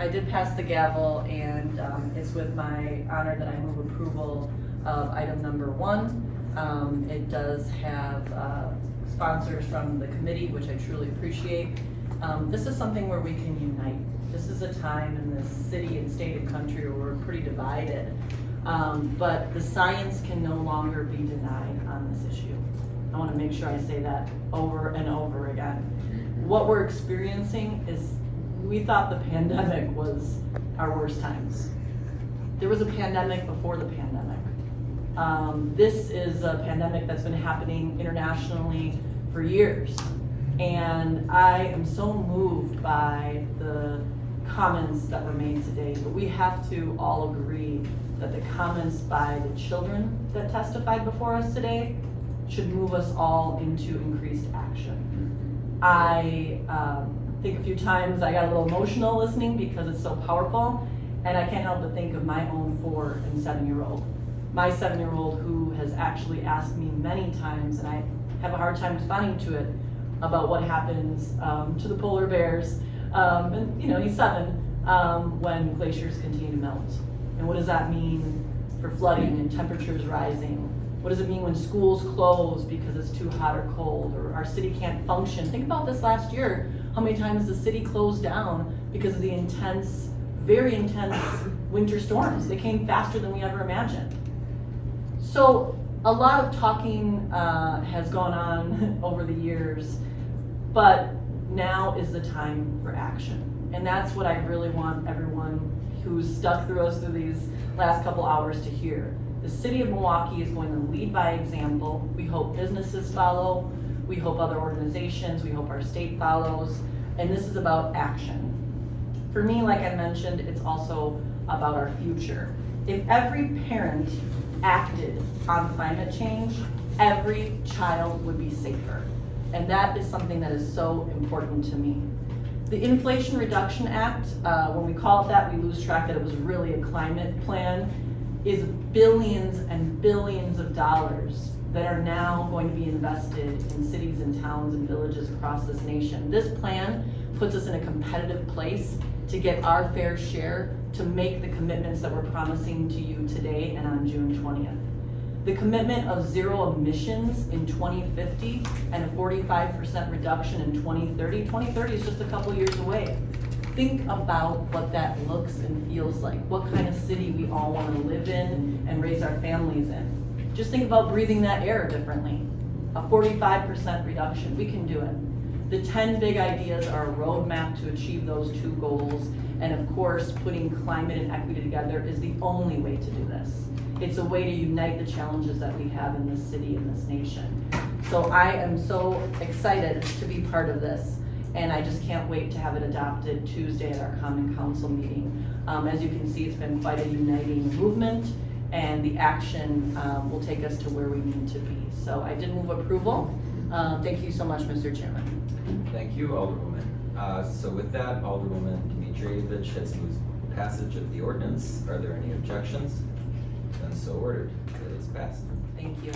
I did pass the gavel, and it's with my honor that I move approval of item number 1. It does have sponsors from the committee, which I truly appreciate. This is something where we can unite. This is a time in this city and state and country where we're pretty divided. But the science can no longer be denied on this issue. I want to make sure I say that over and over again. What we're experiencing is, we thought the pandemic was our worst times. There was a pandemic before the pandemic. This is a pandemic that's been happening internationally for years. And I am so moved by the comments that were made today, but we have to all agree that the comments by the children that testified before us today should move us all into increased action. I think a few times I got a little emotional listening because it's so powerful, and I can't help but think of my own 4 and 7-year-old. My 7-year-old, who has actually asked me many times, and I have a hard time responding to it, about what happens to the polar bears, and you know, he's 7, when glaciers continue to melt. And what does that mean for flooding and temperatures rising? What does it mean when schools close because it's too hot or cold, or our city can't function? Think about this last year, how many times the city closed down because of the intense, very intense winter storms. They came faster than we ever imagined. So a lot of talking has gone on over the years, but now is the time for action. And that's what I really want everyone who's stuck through us through these last couple hours to hear. The city of Milwaukee is going to lead by example. We hope businesses follow. We hope other organizations, we hope our state follows. And this is about action. For me, like I mentioned, it's also about our future. If every parent acted on climate change, every child would be safer. And that is something that is so important to me. The Inflation Reduction Act, when we call it that, we lose track that it was really a climate plan, is billions and billions of dollars that are now going to be invested in cities and towns and villages across this nation. This plan puts us in a competitive place to get our fair share to make the commitments that we're promising to you today and on June 20th. The commitment of 0 emissions in 2050 and a 45% reduction in 2030. 2030 is just a couple years away. Think about what that looks and feels like, what kind of city we all want to live in and raise our families in. Just think about breathing that air differently. A 45% reduction, we can do it. The 10 big ideas are a roadmap to achieve those 2 goals, and of course, putting climate and equity together is the only way to do this. It's a way to unite the challenges that we have in this city and this nation. So I am so excited to be part of this, and I just can't wait to have it adopted Tuesday at our Common Council meeting. As you can see, it's been quite a uniting movement, and the action will take us to where we need to be. So I did move approval. Thank you so much, Mr. Chairman. Thank you, Alderwoman. So with that, Alderwoman Dimitrievich has moved passage of the ordinance. Are there any objections? Then so ordered. It is passed. Thank you.